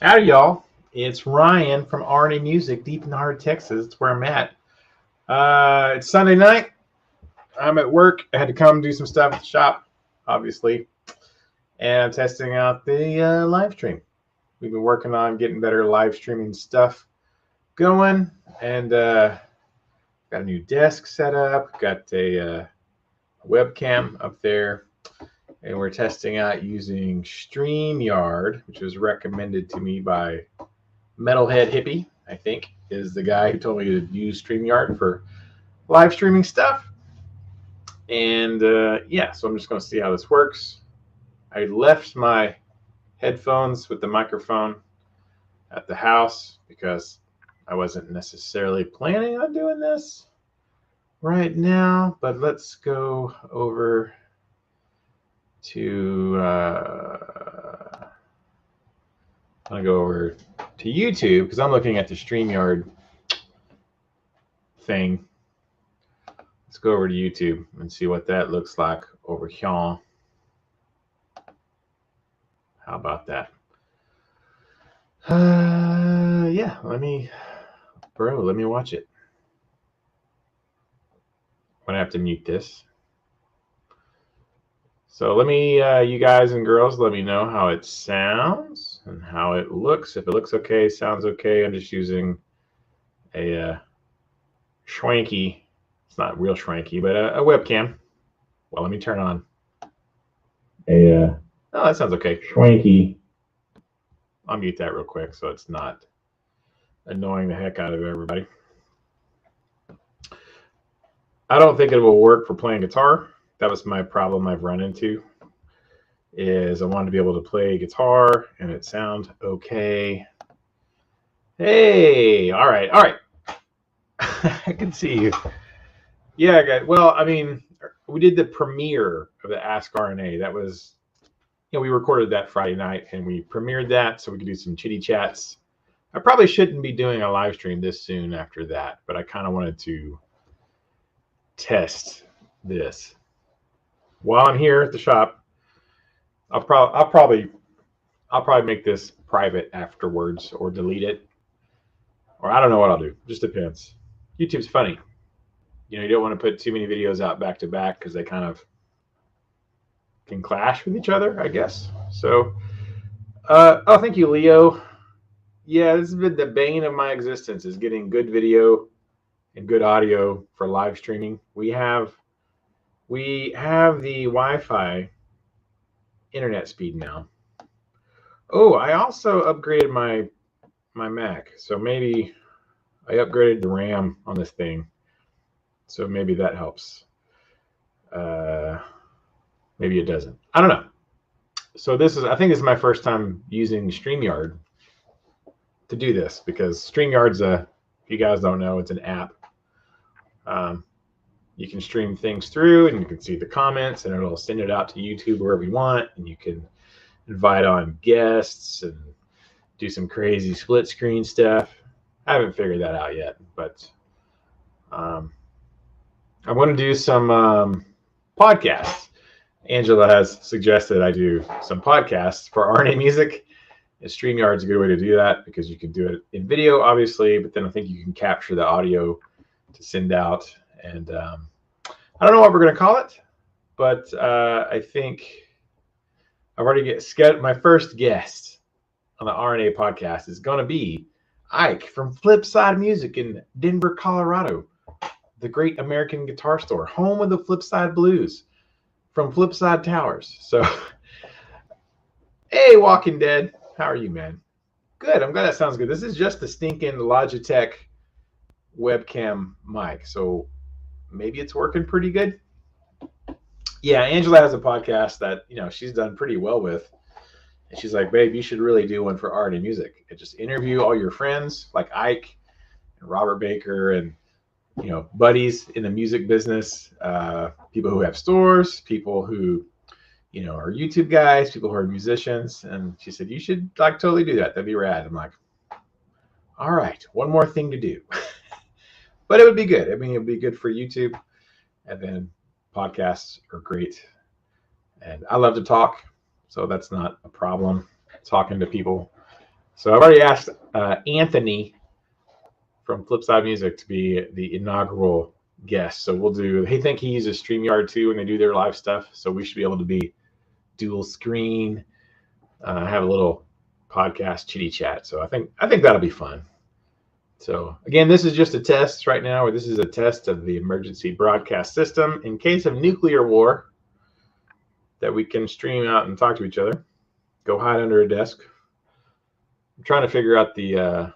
Howdy, y'all. It's Ryan from RNA Music, deep in the heart of Texas. It's where I'm at. It's Sunday night. I'm at work. I had to come do some stuff at the shop, obviously, and I'm testing out the live stream. We've been working on getting better live streaming stuff going, and got a new desk set up. Got a webcam up there, and we're testing out using StreamYard, which was recommended to me by Metalhead Hippie, I think, is the guy who told me to use StreamYard for live streaming stuff. And yeah, so I'm just going to see how this works. I left my headphones with the microphone at the house because I wasn't necessarily planning on doing this right now, but let's go over to I'm going to go over to YouTube because I'm looking at the StreamYard thing. Let's go over to YouTube and see what that looks like over here. How about that? Yeah, let me watch it. I'm going to have to mute this. So let me, you guys and girls, let me know how it sounds and how it looks. If it looks okay, sounds okay. I'm just using a schwanky, it's not real schwanky, but a webcam. Well, let me turn on oh, that sounds okay. Schwanky. I'll mute that real quick so it's not annoying the heck out of everybody. I don't think it will work for playing guitar. That was my problem I've run into, is I wanted to be able to play guitar and it sound okay. Hey, all right. I can see you. Yeah, guys. Well, I mean, we did the premiere of the Ask RNA. That was, we recorded that Friday night and we premiered that so we could do some chitty chats. I probably shouldn't be doing a live stream this soon after that, but I kind of wanted to test this while I'm here at the shop. I'll probably make this private afterwards or delete it, or I don't know what I'll do. Just depends. YouTube's funny. You don't want to put too many videos out back to back because they kind of can clash with each other, I guess. So, oh, thank you, Leo. Yeah, this has been the bane of my existence, is getting good video and good audio for live streaming. We have the Wi-Fi internet speed now. Oh, I also upgraded my Mac, so maybe I upgraded the RAM on this thing, so maybe that helps. Maybe it doesn't. I don't know. So I think this is my first time using StreamYard to do this, because StreamYard's if you guys don't know, it's an app. You can stream things through and you can see the comments and it'll send it out to YouTube wherever you want, and you can invite on guests and do some crazy split screen stuff. I haven't figured that out yet, but I want to do some podcasts. Angela has suggested I do some podcasts for RNA Music. And StreamYard is a good way to do that because you can do it in video, obviously, but then I think you can capture the audio to send out. And I don't know what we're going to call it, but I think I've already my first guest on the RNA podcast is going to be Ike from Flipside Music in Denver, Colorado, the great American guitar store, home of the Flipside Blues from Flipside Towers. So, hey, Walking Dead, how are you, man? Good. I'm glad that sounds good. This is just the stinking Logitech webcam mic, so maybe it's working pretty good. Yeah, Angela has a podcast that she's done pretty well with, and she's like, babe, you should really do one for RNA Music and just interview all your friends like Ike and Robert Baker and buddies in the music business, people who have stores, people who are YouTube guys, people who are musicians. And she said, you should totally do that. That'd be rad. I'm like, all right, one more thing to do. But it would be good. I mean, it would be good for YouTube. And then podcasts are great. And I love to talk, so that's not a problem, talking to people. So I've already asked Anthony from Flipside Music to be the inaugural guest. So we'll do. They think he uses StreamYard too when they do their live stuff. So we should be able to be dual screen, have a little podcast chitty chat. So I think that'll be fun. So again, this is just a test right now, or this is a test of the emergency broadcast system in case of nuclear war, that we can stream out and talk to each other. Go hide under a desk. I'm trying to figure out the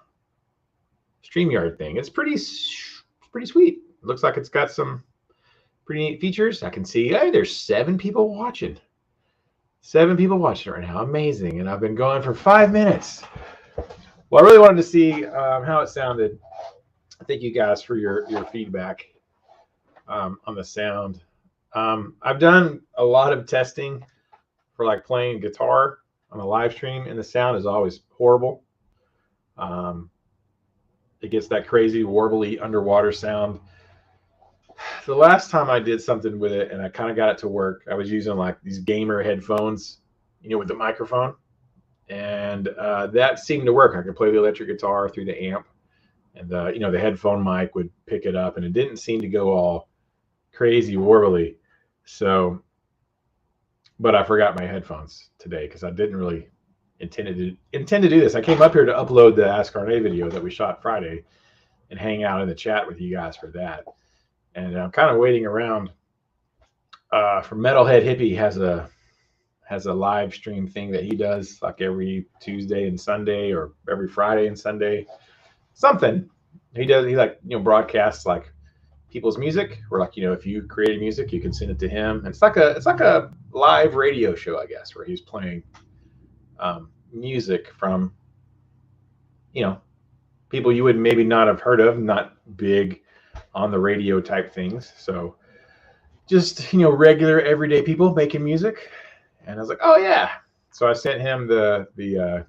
StreamYard thing. It's pretty sweet. It looks like it's got some pretty neat features. I can see, hey, there's 7 people watching. 7 people watching right now. Amazing. And I've been going for 5 minutes. Well, I really wanted to see how it sounded. Thank you guys for your feedback on the sound. I've done a lot of testing for like playing guitar on a live stream, and the sound is always horrible. It gets that crazy warbly underwater sound. The last time I did something with it and I kind of got it to work, I was using like these gamer headphones, with the microphone. And that seemed to work. I could play the electric guitar through the amp, and the headphone mic would pick it up, and it didn't seem to go all crazy warbly. So, but I forgot my headphones today because I didn't really intend to do this. I came up here to upload the Ask RNA video that we shot Friday and hang out in the chat with you guys for that. And I'm kind of waiting around for Metalhead Hippie has a live stream thing that he does like every Tuesday and Sunday, or every Friday and Sunday, something he does. He broadcasts like people's music, or like, if you created music, you can send it to him. And it's like a live radio show, I guess, where he's playing music from, people you would maybe not have heard of, not big on the radio type things. So just, regular everyday people making music. And I was like, oh yeah. So I sent him the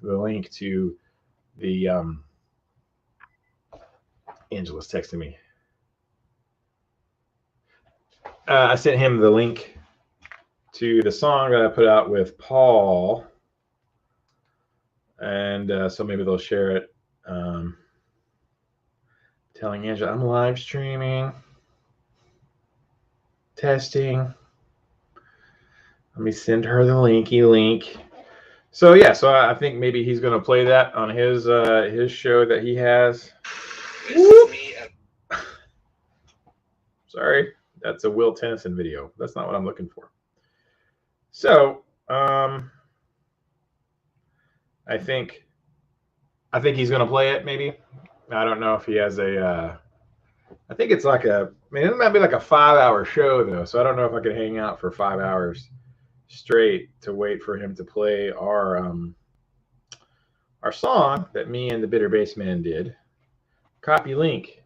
link to the Angela's texting me. I sent him the link to the song that I put out with Paul, and so maybe they'll share it. Telling Angela I'm live streaming, testing. Let me send her the link. So yeah, so I think maybe he's gonna play that on his show that he has. Sorry, that's a Will Tennyson video. That's not what I'm looking for. So I think he's gonna play it. Maybe, I don't know if he has a. I think it's like it might be like a 5-hour show though, so I don't know if I could hang out for 5 hours straight to wait for him to play our song that me and the Bitter Bass Man did. Copy link.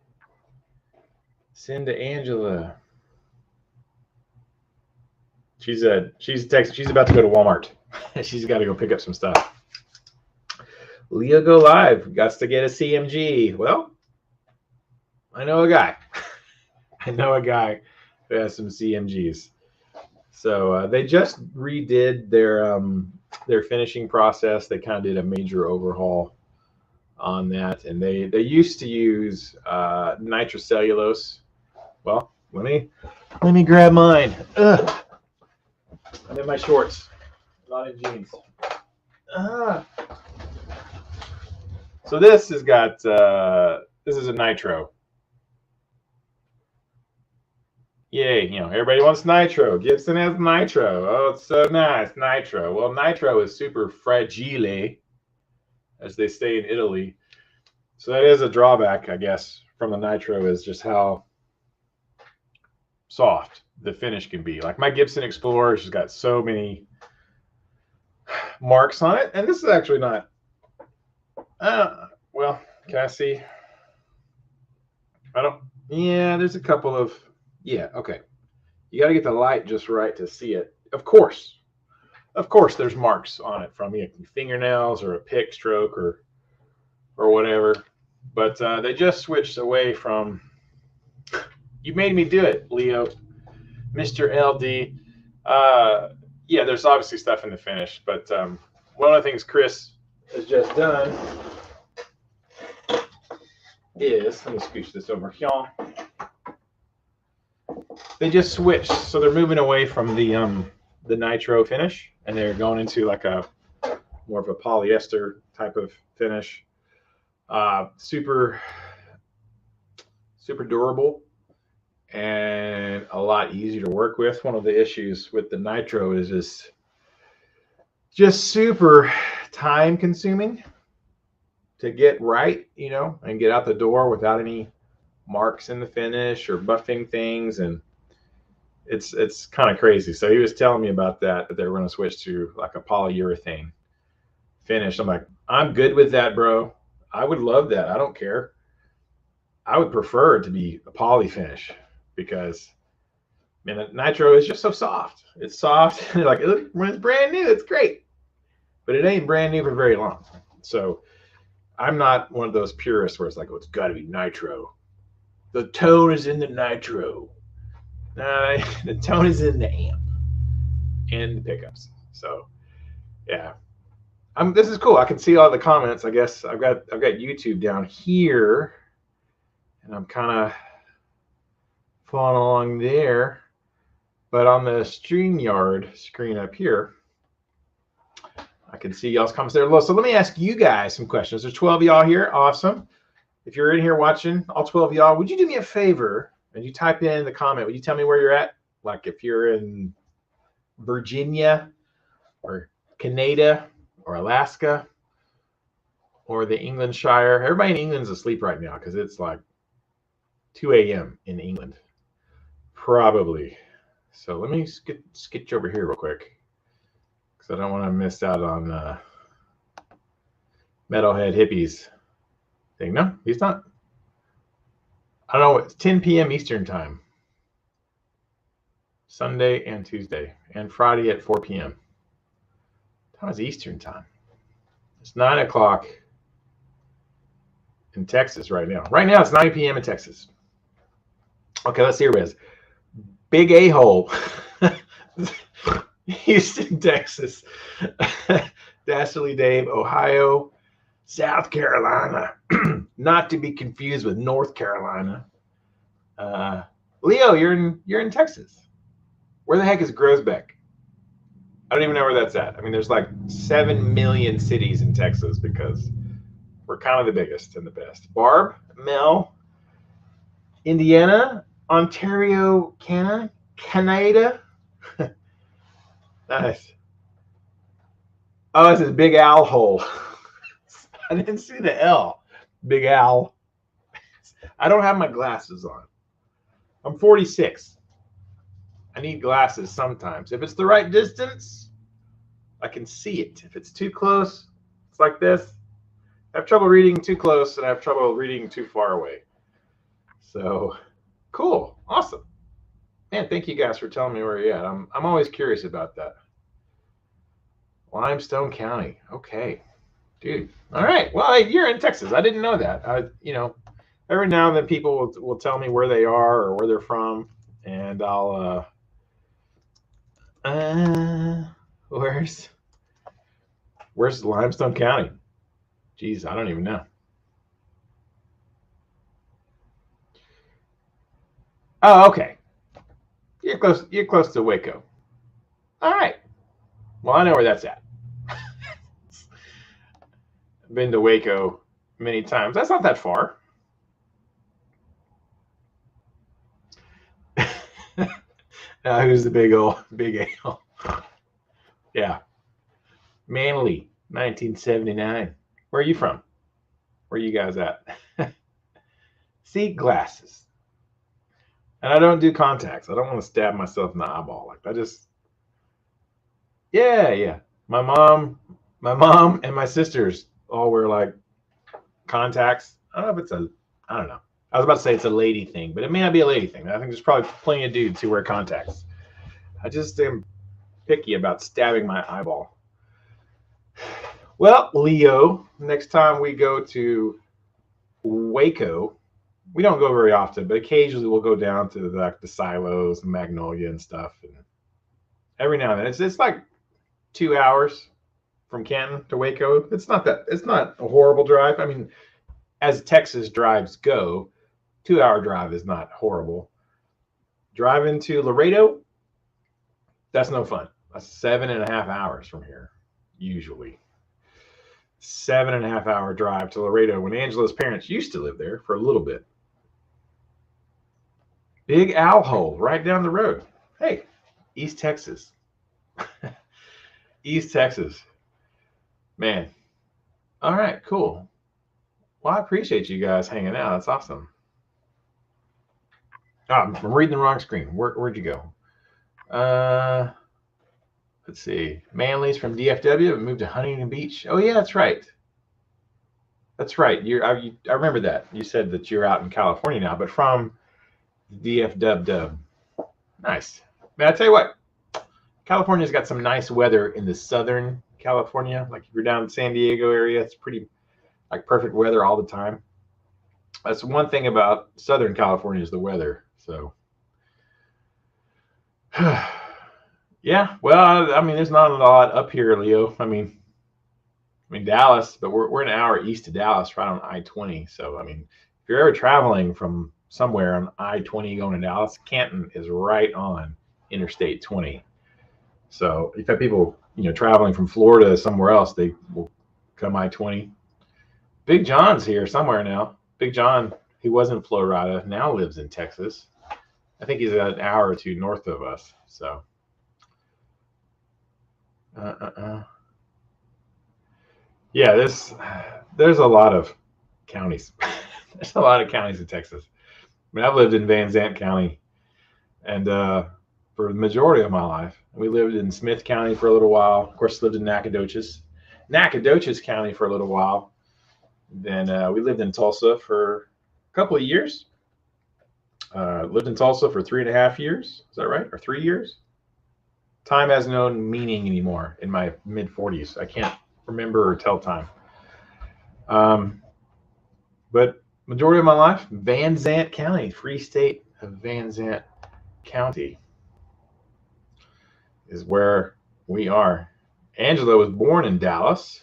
Send to Angela. She's texting. She's about to go to Walmart. She's got to go pick up some stuff. Leo go live. Got to get a CMG. Well, I know a guy. I know a guy who has some CMGs. So they just redid their finishing process. They kind of did a major overhaul on that, and they used to use nitrocellulose. Well, let me grab mine. Ugh. I'm in my shorts, not in jeans. So this has got this is a nitro. Yay, everybody wants nitro. Gibson has nitro. Oh, it's so nice, nitro. Well, nitro is super fragile, as they say in Italy. So that is a drawback, I guess, from the nitro, is just how soft the finish can be. Like my Gibson Explorer has got so many marks on it, and this is actually not. Well, can I see? Yeah, there's a couple of. Yeah, okay. You got to get the light just right to see it. Of course, there's marks on it from fingernails or a pick stroke or whatever. But they just switched away from. You made me do it, Leo, Mr. LD. Yeah, there's obviously stuff in the finish, but one of the things Chris has just done is, let me scooch this over here. They just switched, so they're moving away from the nitro finish, and they're going into like a more of a polyester type of finish. Super durable and a lot easier to work with. One of the issues with the nitro is just super time consuming to get right, you know, and get out the door without any marks in the finish or buffing things, and it's kind of crazy. So he was telling me about that they were going to switch to like a polyurethane finish. I'm like, I'm good with that, bro. I would love that. I don't care. I would prefer it to be a poly finish because, man, nitro is just so soft. It's soft. Like, when it's brand new, it's great, but it ain't brand new for very long. So I'm not one of those purists where it's like, oh, it's got to be nitro. The tone is in the nitro. The tone is in the amp and the pickups. So, yeah. This is cool. I can see all the comments. I guess I've got YouTube down here, and I'm kind of following along there. But on the StreamYard screen up here, I can see y'all's comments there. So let me ask you guys some questions. There's 12 of y'all here. Awesome. If you're in here watching, all 12 of y'all, would you do me a favor and you type in the comment? Would you tell me where you're at? Like if you're in Virginia or Canada or Alaska or the England Shire. Everybody in England's asleep right now because it's like 2 a.m. in England. Probably. So let me skitch over here real quick because I don't want to miss out on Metalhead Hippies thing. No, he's not. I don't know. It's 10 p.m. Eastern time. Sunday and Tuesday and Friday at 4 p.m. Time is Eastern time. It's 9 o'clock in Texas right now. Right now it's 9 p.m. in Texas. Okay, let's see where it is. Big A-hole. Houston, Texas. Dastardly Dave, Ohio. South Carolina. Not to be confused with North Carolina. Leo, you're in Texas. Where the heck is Groesbeck? I don't even know where that's at. I mean, there's like 7 million cities in Texas because we're kind of the biggest and the best. Barb, Mel, Indiana, Ontario, Canada. Nice. Oh, this is Big Al hole. I didn't see the L. Big Al. I don't have my glasses on. I'm 46. I need glasses sometimes. If it's the right distance, I can see it. If it's too close, it's like this. I have trouble reading too close, and I have trouble reading too far away. So, cool. Awesome. Man, thank you guys for telling me where you're at. I'm always curious about that. Limestone County. Okay. Dude. All right. Well, you're in Texas. I didn't know that. Every now and then people will tell me where they are or where they're from, and I'll where's Limestone County? Jeez, I don't even know. Oh, okay. You're close to Waco. All right. Well, I know where that's at. I've been to Waco many times. That's not that far. Who's the big ale? Yeah. Manly, 1979. Where are you from? Where are you guys at? See, glasses. And I don't do contacts. I don't want to stab myself in the eyeball. Like I just, yeah. My mom and my sisters all wear like contacts. I don't know if I don't know. I was about to say it's a lady thing, but it may not be a lady thing. I think there's probably plenty of dudes who wear contacts. I just am picky about stabbing my eyeball. Well, Leo, next time we go to Waco, we don't go very often, but occasionally we'll go down to the silos and Magnolia and stuff. And every now and then, it's like 2 hours, from Canton to Waco. It's not a horrible drive. I mean, as Texas drives go, 2-hour drive is not horrible. Driving to Laredo, that's no fun. That's 7.5 hours from here, usually. 7.5 hour drive to Laredo when Angela's parents used to live there for a little bit. Big owl hole right down the road. Hey, East Texas. East Texas. Man. All right, cool. Well, I appreciate you guys hanging out. That's awesome. Oh, I'm reading the wrong screen. Where'd you go? Let's see. Manly's from DFW and moved to Huntington Beach. Oh yeah, that's right. That's right. I remember that. You said that you're out in California now, but from DFW. Nice. Man, I tell you what, California's got some nice weather in the southern California. Like if you're down in the San Diego area, it's pretty like perfect weather all the time. That's one thing about Southern California is the weather. So yeah, well, I mean, there's not a lot up here, Leo. I mean Dallas, but we're an hour east of Dallas, right on I-20. So I mean, if you're ever traveling from somewhere on I-20 going to Dallas, Canton is right on Interstate 20. So you've got people, traveling from Florida somewhere else, they will come I-20. Big John's here somewhere now. Big John, he was in Florida, now lives in Texas. I think he's an hour or two north of us. So yeah, there's a lot of counties. There's a lot of counties in Texas. I mean, I've lived in Van Zandt County, and for the majority of my life, we lived in Smith County for a little while. Of course, lived in Nacogdoches County for a little while. Then we lived in Tulsa for a couple of years. Lived in Tulsa for 3.5 years. Is that right? Or 3 years? Time has no meaning anymore in my mid-40s. I can't remember or tell time. But majority of my life, Van Zandt County, Free State of Van Zandt County is where we are. Angela was born in Dallas.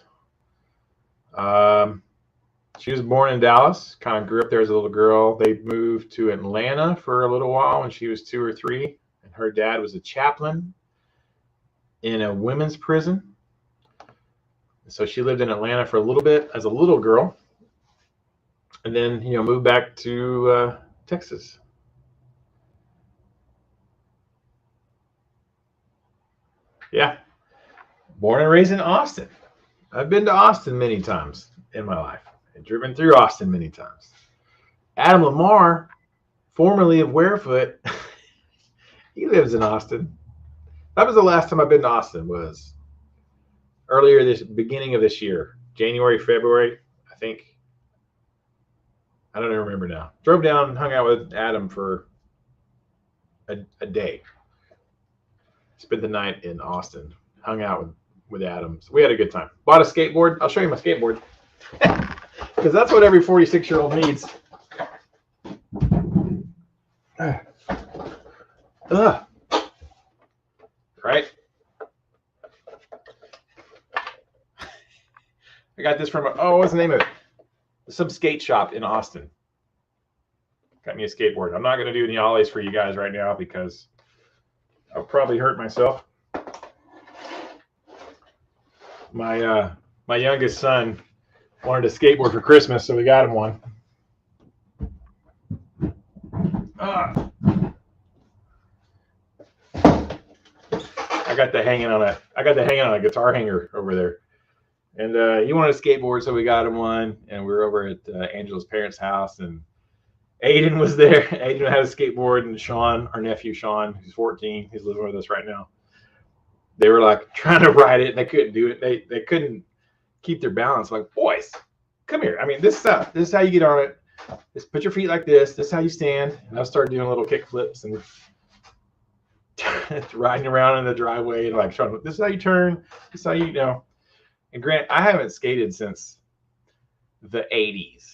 She was born in Dallas, kind of grew up there as a little girl. They moved to Atlanta for a little while when she was 2 or 3. And her dad was a chaplain in a women's prison. So she lived in Atlanta for a little bit as a little girl. And then, moved back to Texas. Yeah. Born and raised in Austin. I've been to Austin many times in my life. I've driven through Austin many times. Adam Lamar, formerly of Warefoot, he lives in Austin. That was the last time I've been to Austin, was beginning of this year, January, February, I think. I don't even remember now. Drove down, hung out with Adam for a day. Spent the night in Austin, hung out with Adam. So we had a good time. Bought a skateboard. I'll show you my skateboard. Because that's what every 46-year-old needs. Right? I got this from, what's the name of it? Some skate shop in Austin. Got me a skateboard. I'm not going to do any ollies for you guys right now because I'll probably hurt myself. My youngest son wanted a skateboard for Christmas, so we got him one. I got that hanging on a guitar hanger over there. And he wanted a skateboard, so we got him one. And we were over at Angela's parents' house, and Aiden was there. Aiden had a skateboard, and Sean, our nephew Sean, who's 14, he's living with us right now. They were like trying to ride it, and they couldn't do it. They couldn't keep their balance. Like, boys, come here. I mean, this is how you get on it. Just put your feet like this. This is how you stand. And I started doing little kick flips and riding around in the driveway and like showing, this is how you turn. This is how you know. And Grant, I haven't skated since the 80s,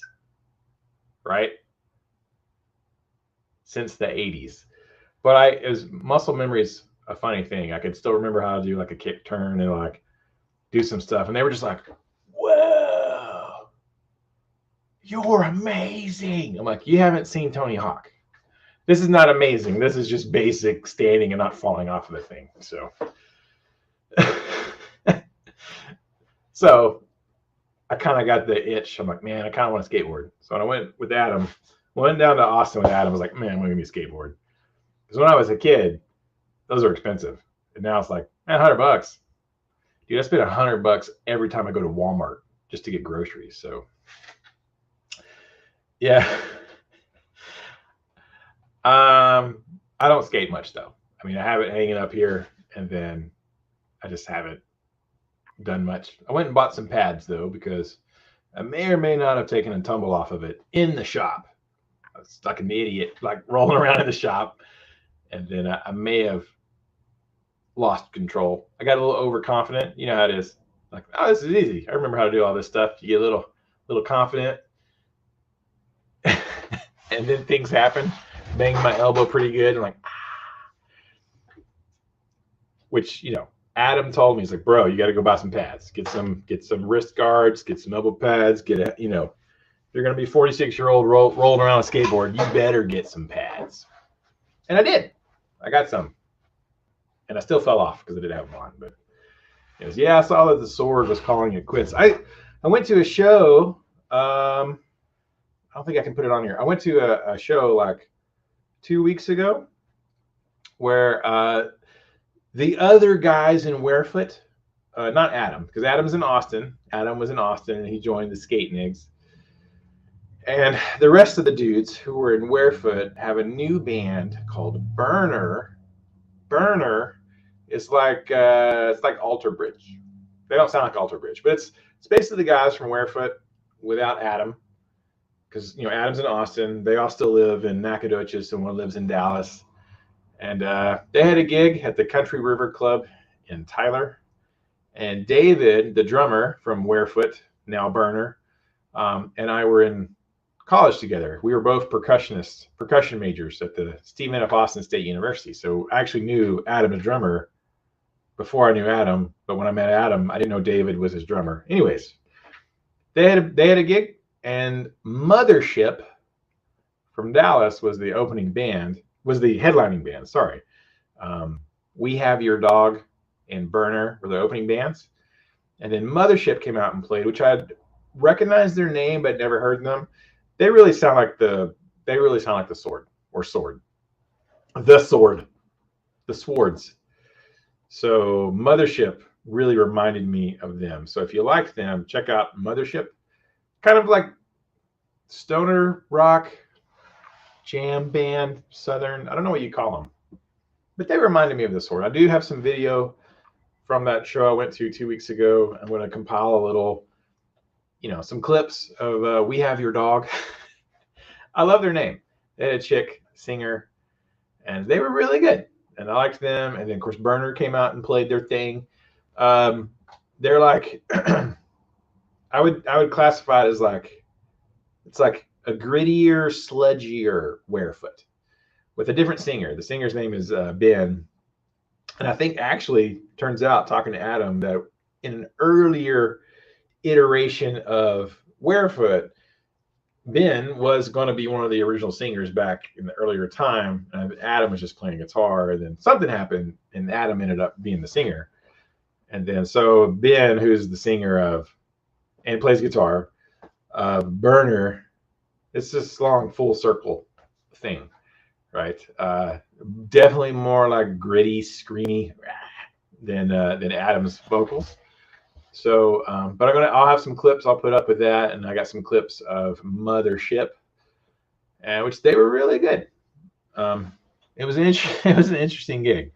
right? Since the 80s. But muscle memory is a funny thing. I could still remember how to do like a kick turn and like do some stuff, and they were just like, "Whoa, you're amazing!" I'm like, "You haven't seen Tony Hawk. This is not amazing. This is just basic standing and not falling off of the thing." So, so I kind of got the itch. I'm like, man, I kind of want to skateboard. So when I went with Adam, went down to Austin with Adam, I was like, man, I'm going to give me a skateboard. Because when I was a kid, those are expensive. And now it's like, man, $100. Dude, I spend $100 every time I go to Walmart just to get groceries. So, yeah. I don't skate much, though. I mean, I have it hanging up here, and then I just haven't done much. I went and bought some pads, though, because I may or may not have taken a tumble off of it in the shop. I was like an idiot, like rolling around in the shop, and then I may have lost control. I got a little overconfident. You know how it is. Like, oh, this is easy. I remember how to do all this stuff. You get a little confident, and then things happen. Banged my elbow pretty good. I'm like, ah. Which, you know, Adam told me, he's like, bro, you got to go buy some pads. Get some wrist guards, get some elbow pads, if you're going to be 46-year-old rolling around a skateboard, you better get some pads. And I did. I got some. And I still fell off because I didn't have them on. But it was, yeah, I saw that the Sword was calling it quits. I went to a show. I don't think I can put it on here. I went to a show like 2 weeks ago where the other guys in Warefoot, not Adam, because Adam's in Austin. Adam was in Austin, and he joined the Skate Nigs. And the rest of the dudes who were in Warefoot have a new band called Burner. Burner is like it's like Alter Bridge. They don't sound like Alter Bridge, but it's basically the guys from Warefoot without Adam, because Adam's in Austin. They all still live in Nacogdoches, and one lives in Dallas. And they had a gig at the Country River Club in Tyler. And David, the drummer from Warefoot, now Burner, and I were in college together. We were both percussion majors at the Stephen F. Austin State University. So I actually knew Adam, the drummer, before I knew Adam. But when I met Adam, I didn't know David was his drummer. Anyways, they had a gig, and Mothership from Dallas was the opening band. Was the headlining band, sorry. We Have Your Dog and Burner were the opening bands. And then Mothership came out and played, which I'd recognized their name but never heard them. They really sound like the Sword or Sword. The Sword. The Swords. So Mothership really reminded me of them. So if you like them, check out Mothership. Kind of like stoner rock, jam band, southern, I don't know what you call them, but they reminded me of the Sword. I do have some video from that show I went to 2 weeks ago. I'm going to compile a little, some clips of We Have Your Dog. I love their name. They had a chick singer, and they were really good, and I liked them. And then of course Burner came out and played their thing. They're like I would classify it as like, it's like a grittier, sludgier Warefoot with a different singer. The singer's name is Ben. And I think actually turns out, talking to Adam, that in an earlier iteration of Warefoot, Ben was going to be one of the original singers back in the earlier time. And Adam was just playing guitar. And then something happened, and Adam ended up being the singer. And then so Ben, who's the singer of, and plays guitar, Burner, it's this long full circle thing, right? Definitely more like gritty, screamy than Adam's vocals. So, but I'll have some clips I'll put up with that, and I got some clips of Mothership, and which they were really good. It was an interesting gig.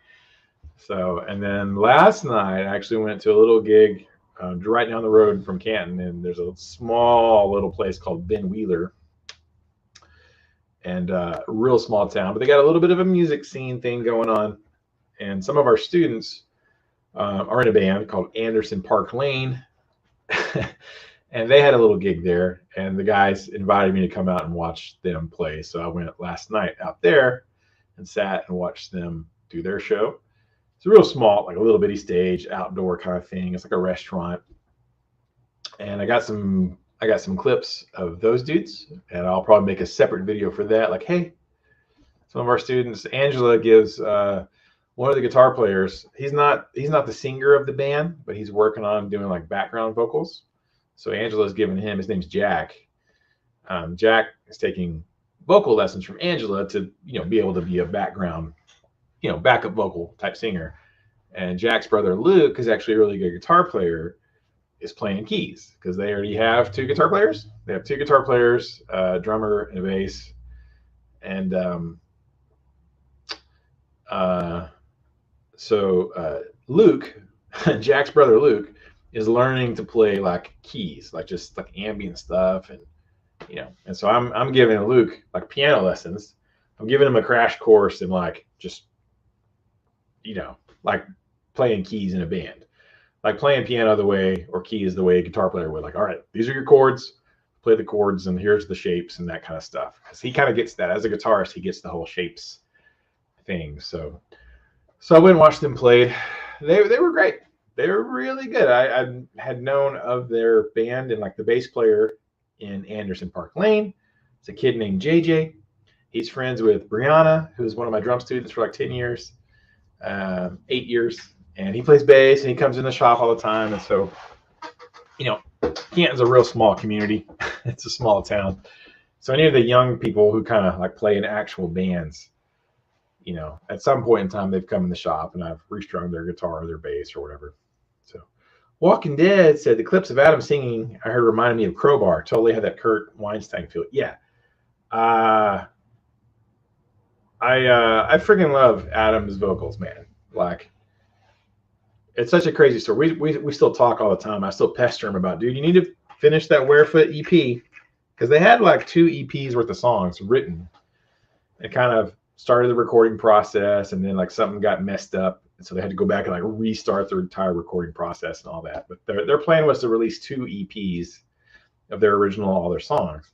So, and then last night I actually went to a little gig right down the road from Canton, and there's a small little place called Ben Wheeler. And a real small town, but they got a little bit of a music scene thing going on. And some of our students are in a band called Anderson Park Lane. And they had a little gig there, and the guys invited me to come out and watch them play. So I went last night out there and sat and watched them do their show. It's a real small, like a little bitty stage, outdoor kind of thing. It's like a restaurant. And I got some clips of those dudes, and I'll probably make a separate video for that. Like, hey, some of our students, Angela gives one of the guitar players. He's not the singer of the band, but he's working on doing like background vocals. So Angela's giving him, his name's Jack. Jack is taking vocal lessons from Angela to, be able to be a background, backup vocal type singer. And Jack's brother Luke is actually a really good guitar player, is playing keys because they already have two guitar players. They have two guitar players, a drummer and a bass. And so Luke, Jack's brother Luke, is learning to play like keys, like just like ambient stuff, and and so I'm giving Luke like piano lessons. I'm giving him a crash course in like just like playing keys in a band, like playing piano the way, or keys the way a guitar player would. Like, all right, these are your chords, play the chords, and here's the shapes and that kind of stuff. Because he kind of gets that as a guitarist, he gets the whole shapes thing. So I went and watched them play. They were great. They were really good. I had known of their band, and like the bass player in Anderson Park Lane, it's a kid named JJ. He's friends with Brianna, who's one of my drum students for like 10 years, 8 years, and he plays bass, and he comes in the shop all the time. And so, Canton's a real small community. It's a small town. So any of the young people who kind of like play in actual bands, at some point in time, they've come in the shop and I've restrung their guitar or their bass or whatever. So Walking Dead said the clips of Adam singing I heard reminded me of Crowbar. Totally had that Kurt Weinstein feel. Yeah. I freaking love Adam's vocals, man. Like, it's such a crazy story. We still talk all the time. I still pester him about, dude, you need to finish that Warefoot EP, because they had like 2 EPs worth of songs written. It kind of started the recording process, and then like something got messed up, and so they had to go back and like restart their entire recording process and all that. But their plan was to release 2 EPs of their original, all their songs.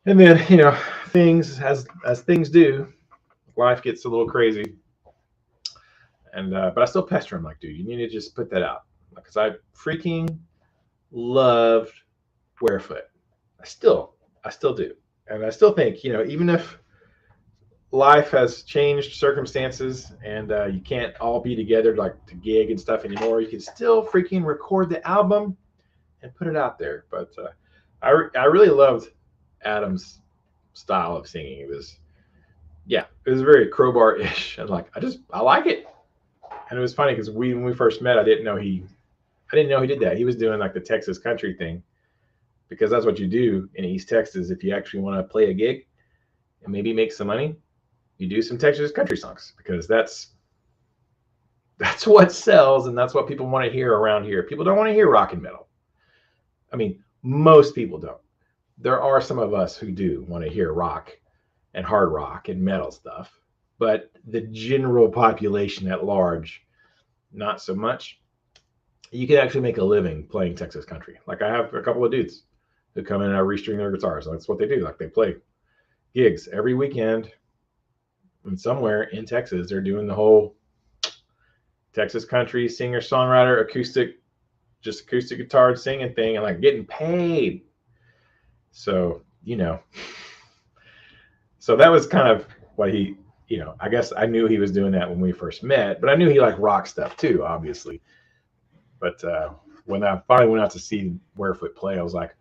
And then things as things do, life gets a little crazy. And but I still pester him like, dude, you need to just put that out, because I freaking loved Warefoot. I still do, and I still think even if life has changed circumstances and you can't all be together like to gig and stuff anymore, you can still freaking record the album and put it out there. But I really loved Adam's style of singing. It was very Crowbar-ish, and like I like it. And it was funny because when we first met, I didn't know he did that. He was doing like the Texas country thing, because that's what you do in East Texas if you actually want to play a gig and maybe make some money. You do some Texas country songs, because that's what sells, and that's what people want to hear around here. People don't want to hear rock and metal. I mean, most people don't. There are some of us who do want to hear rock and hard rock and metal stuff, but the general population at large, not so much. You can actually make a living playing Texas country. Like, I have a couple of dudes who come in and restring their guitars. That's what they do. Like, they play gigs every weekend, and somewhere in Texas, they're doing the whole Texas country singer-songwriter acoustic guitar singing thing, and like getting paid. So, so that was kind of what he, I guess I knew he was doing that when we first met, but I knew he liked rock stuff too, obviously. But when I finally went out to see Warefoot play, I was like,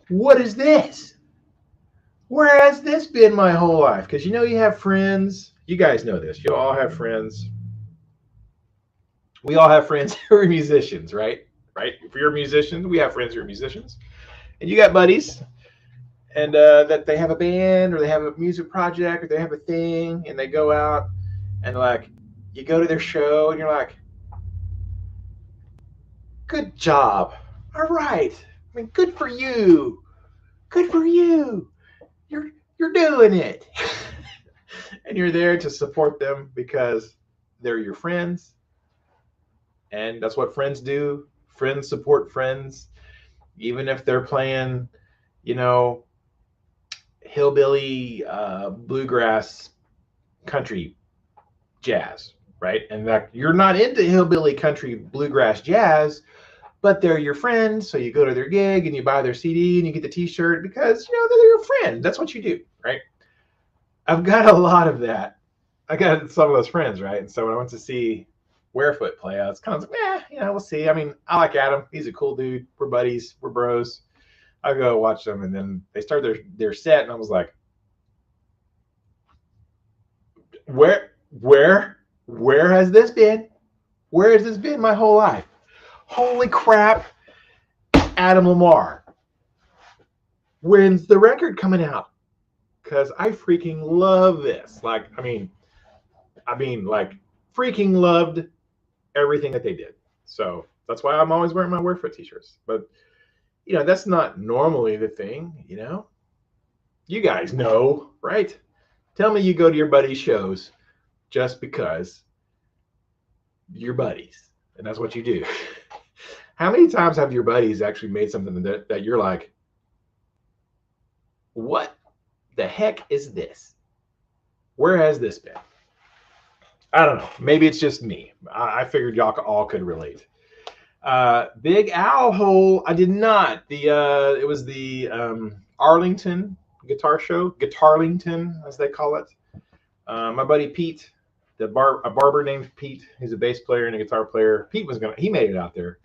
what is this? Where has this been my whole life? Because you have friends. You guys know this. You all have friends. We all have friends who are musicians, right? Right? If you're a musician, we have friends who are musicians. And you got buddies, and that they have a band, or they have a music project, or they have a thing, and they go out, and like, you go to their show, and you're like, good job. All right. I mean, good for you. Good for you. You're doing it. And you're there to support them because they're your friends. And that's what friends do. Friends support friends. Even if they're playing, hillbilly bluegrass country jazz, right? And that you're not into hillbilly country bluegrass jazz, but they're your friends. So you go to their gig and you buy their CD and you get the T-shirt because they're your friend. That's what you do, right? I've got a lot of that. I got some of those friends, right? And so when I went to see Warefoot play, I was kind of like, we'll see. I mean, I like Adam. He's a cool dude. We're buddies. We're bros. I go watch them, and then they start their set, and I was like, where has this been? Where has this been my whole life? Holy crap, Adam Lamar. When's the record coming out? Because I freaking love this. Like, I mean, like, freaking loved everything that they did. So that's why I'm always wearing my Warefoot t-shirts. But, that's not normally the thing, You guys know, right? Tell me you go to your buddies' shows just because you're buddies. And that's what you do. How many times have your buddies actually made something that you're like, what the heck is this? Where has this been? I don't know. Maybe it's just me. I figured y'all all could relate. Big Owl Hole, I did not. It was the Arlington guitar show, Guitarlington, as they call it. My buddy Pete, a barber named Pete, he's a bass player and a guitar player. Pete he made it out there,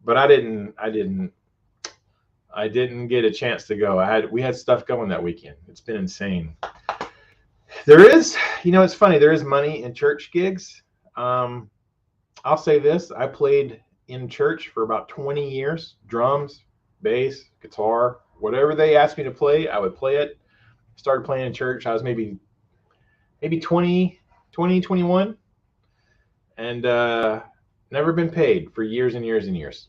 but I didn't get a chance to go. We had stuff going that weekend. It's been insane. There is, it's funny. There is money in church gigs. I'll say this. I played in church for about 20 years, drums, bass, guitar, whatever they asked me to play, I would play it. Started playing in church. I was maybe 20, 21, and never been paid for years and years and years.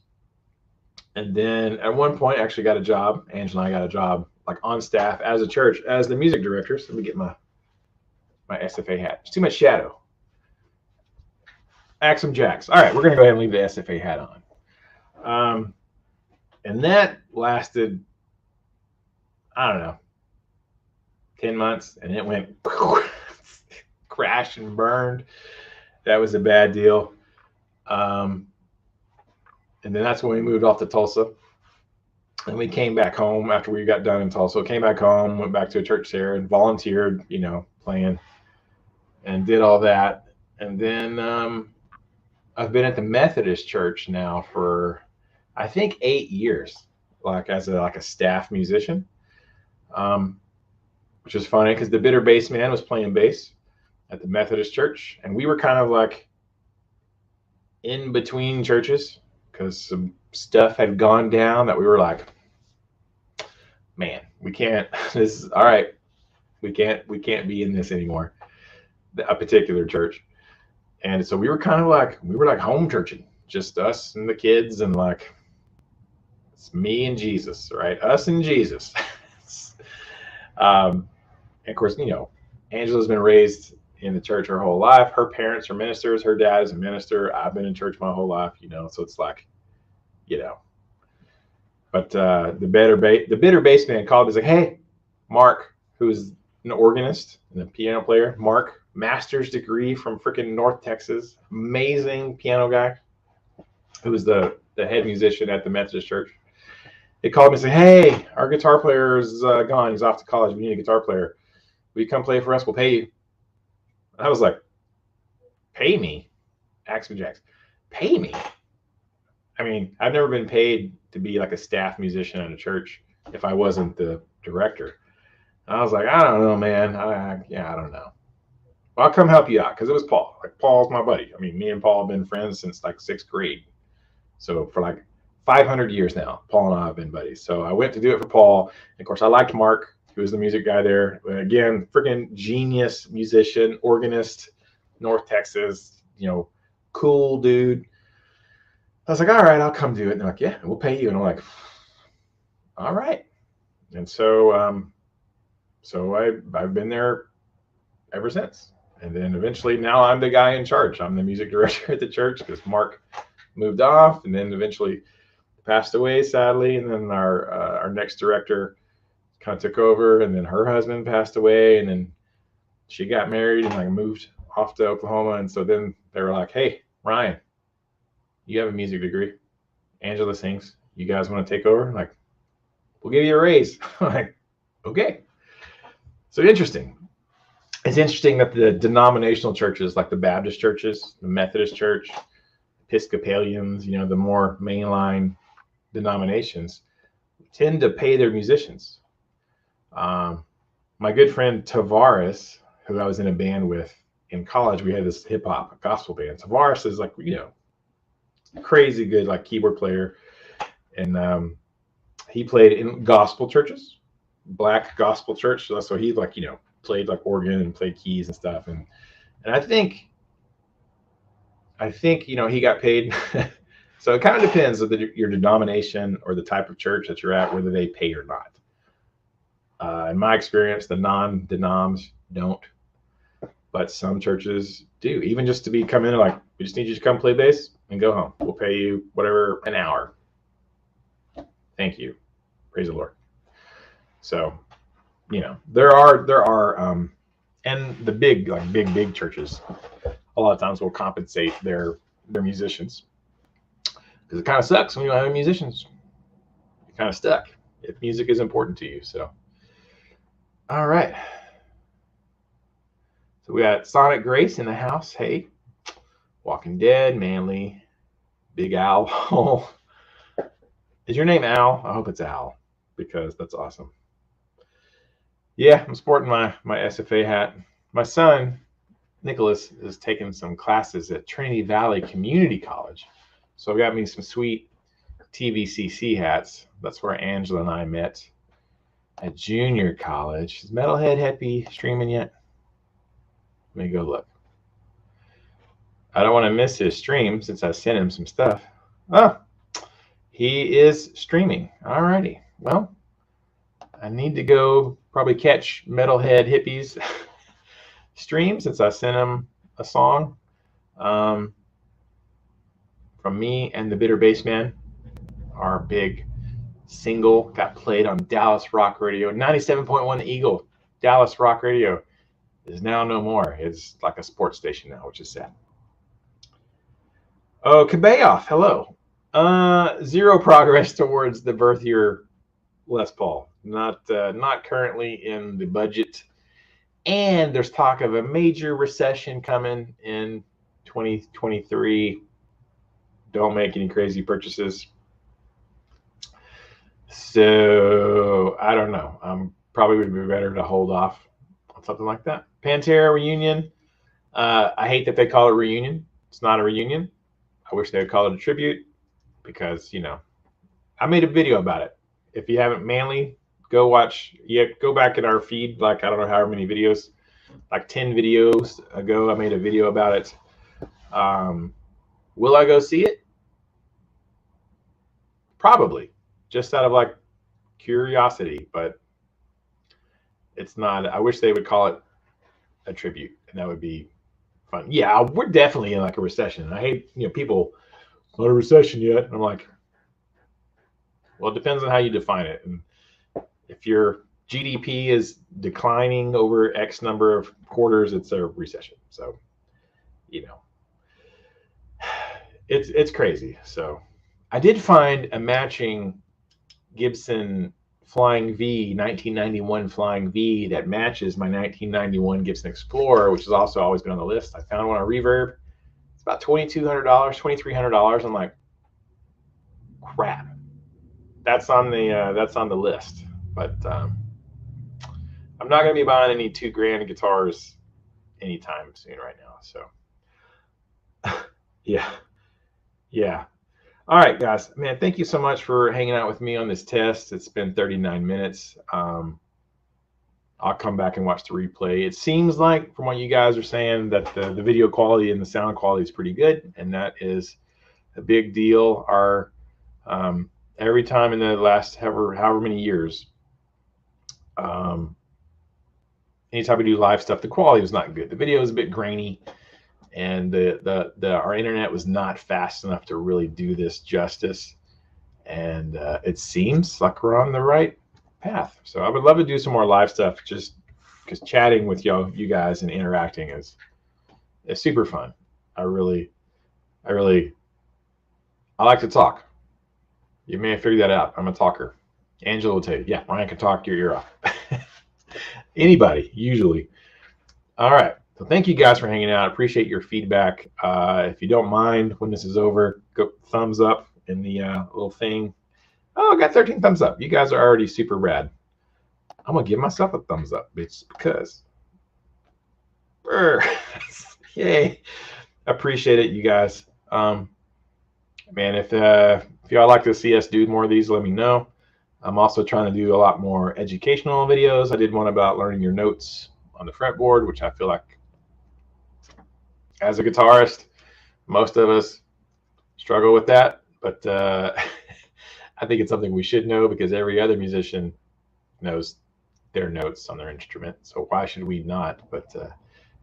And then at one point, I actually got a job. Angela and I got a job like on staff as a church, as the music director. So let me get my SFA hat. It's too much shadow. Axum Jacks. All right, we're going to go ahead and leave the SFA hat on. And that lasted, I don't know, 10 months, and it went crashed and burned. That was a bad deal. And then that's when we moved off to Tulsa. And we came back home after we got done in Tulsa. Came back home, went back to a church there and volunteered, playing and did all that. And then I've been at the Methodist church now for, I think, 8 years, like as a staff musician, which is funny because the bitter bass man was playing bass at the Methodist church. And we were kind of like in between churches because some stuff had gone down that we were like, man, we can't, this is all right. We can't be in this anymore, a particular church. And so we were like home churching, just us and the kids, and like, it's me and Jesus, right? Us and Jesus. And of course, Angela's been raised in the church her whole life. Her parents are ministers. Her dad is a minister. I've been in church my whole life, so it's like, but the bitter bass man called me. He's like, hey, Mark, who's an organist and a piano player. Mark, master's degree from freaking North Texas, amazing piano guy, who was the head musician at the Methodist church. They called me and said, hey, our guitar player is gone. He's off to college. We need a guitar player. Will you come play for us? We'll pay you. And I was like, pay me? Axum Jacks, pay me? I mean, I've never been paid to be like a staff musician at a church if I wasn't the director. And I was like, I don't know, man. I don't know. Well, I'll come help you out, because it was Paul. Like, Paul's my buddy. I mean, me and Paul have been friends since like 6th grade. So for like 500 years now, Paul and I have been buddies. So I went to do it for Paul. And of course, I liked Mark, who was the music guy there. Again, freaking genius musician, organist, North Texas, cool dude. I was like, all right, I'll come do it. And they're like, yeah, we'll pay you. And I'm like, all right. And so, I've been there ever since. And then eventually now I'm the guy in charge. I'm the music director at the church because Mark moved off and then eventually passed away, sadly. And then our next director kind of took over, and then her husband passed away, and then she got married and like moved off to Oklahoma. And so then they were like, hey, Ryan, you have a music degree. Angela sings. You guys want to take over? I'm like, we'll give you a raise. I'm like, okay. So interesting. It's interesting that the denominational churches, like the Baptist churches, the Methodist church, Episcopalians, you know, the more mainline denominations tend to pay their musicians. My good friend Tavares, who I was in a band with in college, we had this hip hop gospel band. Tavares is like, you know, crazy good, like keyboard player. And he played in gospel churches, black gospel church. So he like, you know, played like organ and played keys and stuff. And I think, you know, he got paid. So it kind of depends on your denomination or the type of church that you're at, whether they pay or not. In my experience, the non-denoms don't, but some churches do. Even just to come in like, we just need you to come play bass and go home. We'll pay you whatever an hour. Thank you. Praise the Lord. So, you know, there are, and the big, like big churches, a lot of times will compensate their musicians, because it kind of sucks when you don't have any musicians. You're kind of stuck if music is important to you. So, all right. So we got Sonic Grace in the house. Hey, Walking Dead, Manly, Big Al. Is your name Al? I hope it's Al, because that's awesome. Yeah, I'm sporting my SFA hat. My son, Nicholas, is taking some classes at Trinity Valley Community College. So I got me some sweet TVCC hats. That's where Angela and I met at junior college. Is Metalhead Happy streaming yet? Let me go look. I don't want to miss his stream since I sent him some stuff. Oh, he is streaming. All righty. Well, I need to go probably catch Metalhead Hippie's stream since I sent him a song from me and the Bitter Bassman. Our big single got played on Dallas Rock Radio. 97.1 Eagle. Dallas Rock Radio is now no more. It's like a sports station now, which is sad. Oh, Kabayoff, hello. Zero progress towards the birth year Les Paul. Not currently in the budget. And there's talk of a major recession coming in 2023. Don't make any crazy purchases. So I don't know. Probably would be better to hold off on something like that. Pantera reunion. I hate that they call it reunion. It's not a reunion. I wish they would call it a tribute, because, you know, I made a video about it. If you haven't, Manly, go watch. Yeah, go back in our feed. Like, I don't know how many videos, like 10 videos ago, I made a video about it. Will I go see it? Probably, just out of like curiosity, but it's not. I wish they would call it a tribute, and that would be fun. Yeah, we're definitely in like a recession. I hate, you know, people, it's not a recession yet. And I'm like, well, it depends on how you define it. And if your GDP is declining over X number of quarters, it's a recession. So, you know, it's crazy. So I did find a matching Gibson Flying V, 1991 Flying V, that matches my 1991 Gibson Explorer, which has also always been on the list. I found one on Reverb. It's about $2,200, $2,300. I'm like, crap. That's on the list. But I'm not going to be buying any $2,000 guitars anytime soon right now. So yeah. All right, guys. Man, thank you so much for hanging out with me on this test. It's been 39 minutes. I'll come back and watch the replay. It seems like, from what you guys are saying, that the video quality and the sound quality is pretty good, and that is a big deal. Every time in the last however many years, anytime we do live stuff, the quality was not good. The video was a bit grainy, and our internet was not fast enough to really do this justice. And it seems like we're on the right path. So I would love to do some more live stuff, just because chatting with you guys and interacting is It's super fun. I like to talk. You may have figured that out. I'm a talker. Angela will tell you, yeah, Ryan can talk your ear off. Anybody, usually. All right. So thank you guys for hanging out. I appreciate your feedback. If you don't mind, when this is over, go thumbs up in the little thing. Oh, I got 13 thumbs up. You guys are already super rad. I'm going to give myself a thumbs up, bitch, because. Yay. Appreciate it, you guys. Man, if y'all like to see us do more of these, let me know. I'm also trying to do a lot more educational videos. I did one about learning your notes on the fretboard, which I feel like as a guitarist, most of us struggle with that. But I think it's something we should know because every other musician knows their notes on their instrument. So why should we not? But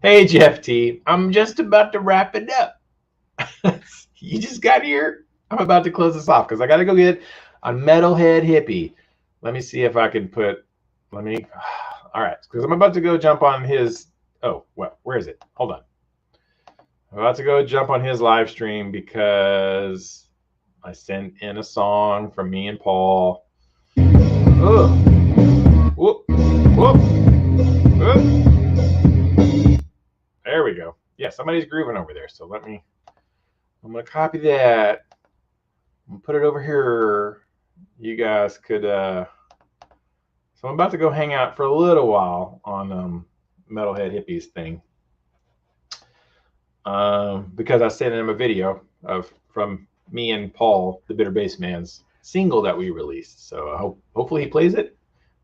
hey, Jeff T, I'm just about to wrap it up. You just got here. I'm about to close this off because I got to go get a Metalhead Hippie. Let me see if I can put, all right, because I'm about to go jump on his, oh, well, where is it? Hold on. I'm about to go jump on his live stream because I sent in a song from me and Paul. Oh, whoop, whoop, whoop. There we go. Yeah, somebody's grooving over there. So I'm going to copy that. I'm going to put it over here. You guys could, so I'm about to go hang out for a little while on Metalhead Hippies thing. Because I sent him a video from me and Paul, the Bitter Bass Man's single that we released. So hopefully he plays it.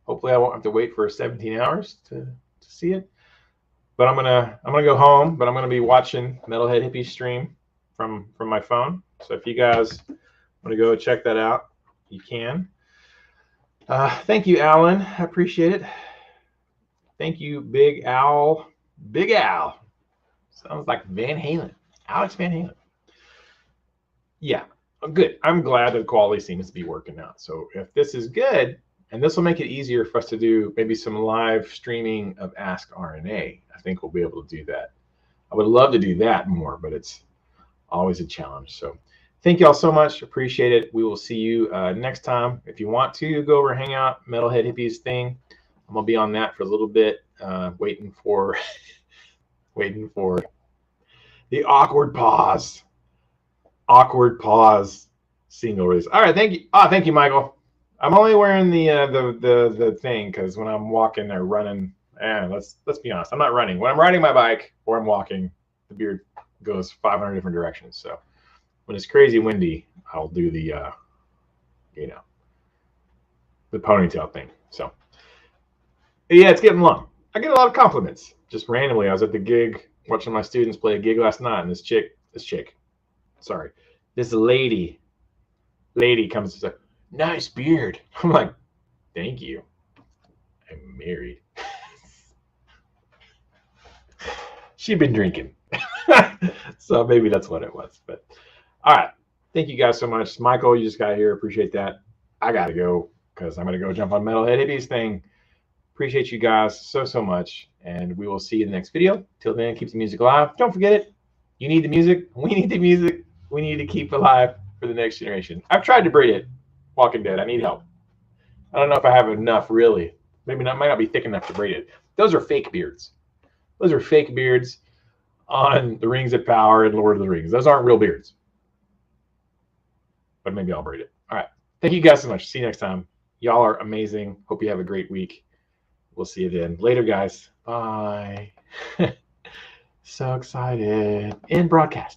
Hopefully I won't have to wait for 17 hours to see it. But I'm gonna go home, but I'm gonna be watching Metalhead Hippie stream from my phone. So if you guys want to go check that out, you can. Thank you, Alan. I appreciate it. Thank you, Big Al. Big Al. Sounds like Van Halen. Alex Van Halen. Yeah, good. I'm glad the quality seems to be working out. So if this is good, and this will make it easier for us to do maybe some live streaming of Ask RNA. I think we'll be able to do that. I would love to do that more, but it's always a challenge. So thank you all so much. Appreciate it. We will see you next time. If you want to go over hang out, Metalhead Hippies thing, I'm going to be on that for a little bit, waiting for the awkward pause single release. All right, thank you. Thank you, Michael. I'm only wearing the thing because when I'm walking or running, let's be honest, I'm not running. When I'm riding my bike or I'm walking, the beard goes 500 different directions. So when it's crazy windy, I'll do the the ponytail thing. So yeah, it's getting long. I get a lot of compliments just randomly. I was at the gig watching my students play a gig last night, and this lady comes and says, "Nice beard." I'm like, "Thank you. I'm married." She'd been drinking. So maybe that's what it was. But all right. Thank you guys so much. Michael, you just got here. Appreciate that. I got to go because I'm going to go jump on Metalhead Hippies thing. Appreciate you guys so much. And we will see you in the next video. Till then, keep the music alive. Don't forget it. You need the music. We need the music. We need to keep alive for the next generation. I've tried to braid it. Walking Dead. I need help. I don't know if I have enough, really. Maybe not. Might not be thick enough to braid it. Those are fake beards. Those are fake beards on the Rings of Power and Lord of the Rings. Those aren't real beards. But maybe I'll braid it. All right. Thank you guys so much. See you next time. Y'all are amazing. Hope you have a great week. We'll see you then. Later, guys. Bye. So excited. End broadcast.